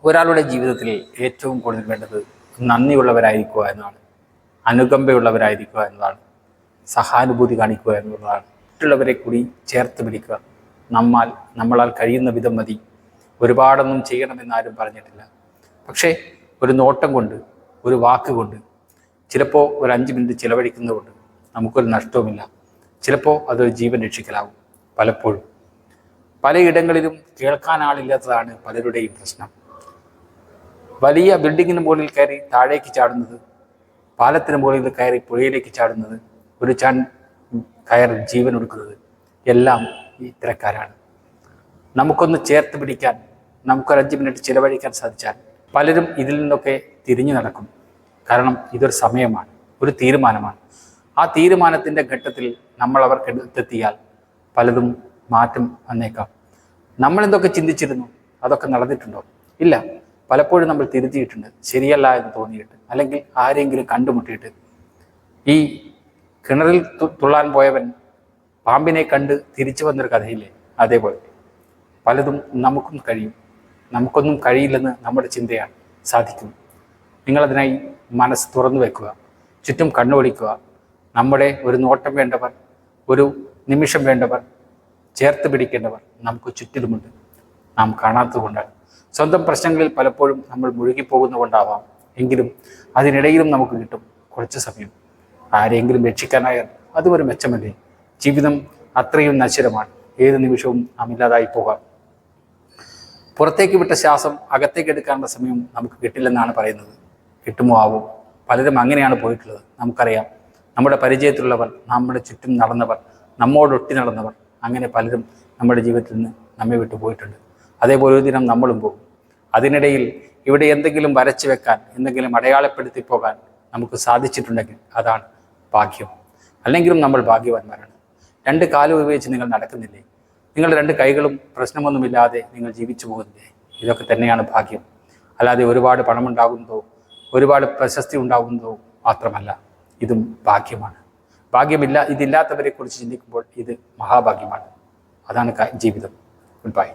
ഒരാളുടെ ജീവിതത്തിൽ ഏറ്റവും കൂടുതൽ വേണ്ടത് നന്ദിയുള്ളവരായിരിക്കുക എന്നതാണ്, അനുകമ്പയുള്ളവരായിരിക്കുക എന്നതാണ്, സഹാനുഭൂതി കാണിക്കുക എന്നുള്ളതാണ്. മറ്റുള്ളവരെ കൂടി ചേർത്ത് പിടിക്കുക. നമ്മളാൽ കഴിയുന്ന വിധം മതി. ഒരുപാടൊന്നും ചെയ്യണമെന്നാരും പറഞ്ഞിട്ടില്ല. പക്ഷേ ഒരു നോട്ടം കൊണ്ട്, ഒരു വാക്ക് കൊണ്ട്, ചിലപ്പോൾ ഒരു 5 മിനിറ്റ് ചിലവഴിക്കുന്നതുകൊണ്ട് നമുക്കൊരു നഷ്ടവുമില്ല. ചിലപ്പോൾ അതൊരു ജീവൻ രക്ഷിക്കലാവും. പലപ്പോഴും പലയിടങ്ങളിലും കേൾക്കാൻ ആളില്ലാത്തതാണ് പലരുടെയും പ്രശ്നം. വലിയ ബിൽഡിങ്ങിന് മുകളിൽ കയറി താഴേക്ക് ചാടുന്നത്, പാലത്തിന് മുകളിൽ കയറി പുഴയിലേക്ക് ചാടുന്നത്, ഒരു കയറി ജീവൻ കൊടുക്കുന്നത് എല്ലാം ഇത്തരക്കാരാണ്. നമുക്കൊന്ന് ചേർത്ത് പിടിക്കാൻ, നമുക്കൊരു 5 മിനിറ്റ് ചിലവഴിക്കാൻ സാധിച്ചാൽ പലരും ഇതിൽ നിന്നൊക്കെ തിരിഞ്ഞു നടക്കും. കാരണം ഇതൊരു സമയമാണ്, ഒരു തീരുമാനമാണ്. ആ തീരുമാനത്തിൻ്റെ ഘട്ടത്തിൽ നമ്മൾ അവർക്ക് എത്തിയാൽ പലതും മാറ്റം വന്നേക്കാം. നമ്മളെന്തൊക്കെ ചിന്തിച്ചിരുന്നു, അതൊക്കെ നടന്നിട്ടുണ്ടോ? ഇല്ല. പലപ്പോഴും നമ്മൾ തിരുത്തിയിട്ടുണ്ട്, ശരിയല്ല എന്ന് തോന്നിയിട്ട്, അല്ലെങ്കിൽ ആരെങ്കിലും കണ്ടുമുട്ടിയിട്ട്. ഈ കിണറിൽ തുള്ളാൻ പോയവൻ പാമ്പിനെ കണ്ട് തിരിച്ചു വന്നൊരു കഥയില്ലേ, അതേപോലെ പലതും നമുക്കും കഴിയും. നമുക്കൊന്നും കഴിയില്ലെന്ന് നമ്മുടെ ചിന്തയാണ്, സാധിക്കും. നിങ്ങളതിനായി മനസ്സ് തുറന്നു വെക്കുക, ചുറ്റും കണ്ണോടിക്കുക. നമ്മുടെ ഒരു നോട്ടം വേണ്ടവർ, ഒരു നിമിഷം വേണ്ടവർ, ചേർത്ത് പിടിക്കേണ്ടവർ നമുക്ക് ചുറ്റിലുമുണ്ട്. നാം കാണാത്തതുകൊണ്ടാണ്. സ്വന്തം പ്രശ്നങ്ങളിൽ പലപ്പോഴും നമ്മൾ മുഴുകിപ്പോകുന്നതുകൊണ്ടാവാം. എങ്കിലും അതിനിടയിലും നമുക്ക് കിട്ടും കുറച്ച് സമയം. ആരെങ്കിലും രക്ഷിക്കാനായാൽ അതും ഒരു മെച്ചമല്ലേ? ജീവിതം അത്രയും നശ്വരമാണ്. ഏത് നിമിഷവും നാം ഇല്ലാതായി പോകാം. പുറത്തേക്ക് വിട്ട ശ്വാസം അകത്തേക്ക് എടുക്കാനുള്ള സമയം നമുക്ക് കിട്ടില്ലെന്നാണ് പറയുന്നത്. കിട്ടുമോ ആവോ? പലരും അങ്ങനെയാണ് പോയിട്ടുള്ളത്. നമുക്കറിയാം, നമ്മുടെ പരിചയത്തിലുള്ളവർ, നമ്മുടെ ചുറ്റും നടന്നവർ, നമ്മോടൊട്ടി നടന്നവർ, അങ്ങനെ പലരും നമ്മുടെ ജീവിതത്തിൽ നിന്ന് നമ്മെ വിട്ടു പോയിട്ടുണ്ട്. അതേപോലെ ഒരു ദിനം നമ്മളും പോകും. അതിനിടയിൽ ഇവിടെ എന്തെങ്കിലും വരച്ചു വെക്കാൻ, എന്തെങ്കിലും അടയാളപ്പെടുത്തി പോകാൻ നമുക്ക് സാധിച്ചിട്ടുണ്ടെങ്കിൽ അതാണ് ഭാഗ്യം. അല്ലെങ്കിലും നമ്മൾ ഭാഗ്യവാന്മാരാണ്. 2 കാലും ഉപയോഗിച്ച് നിങ്ങൾ നടക്കുന്നില്ലേ? നിങ്ങളുടെ 2 കൈകളും പ്രശ്നമൊന്നുമില്ലാതെ നിങ്ങൾ ജീവിച്ചു പോകുന്നില്ലേ? ഇതൊക്കെ തന്നെയാണ് ഭാഗ്യം. അല്ലാതെ ഒരുപാട് പണമുണ്ടാകുന്നതോ ഒരുപാട് പ്രശസ്തി ഉണ്ടാകുന്നതോ മാത്രമല്ല. ഇതും ഭാഗ്യമാണ്. ഇതില്ലാത്തവരെ കുറിച്ച് ചിന്തിക്കുമ്പോൾ ഇത് മഹാഭാഗ്യമാണ്. അതാണ് ജീവിതം. Good bye.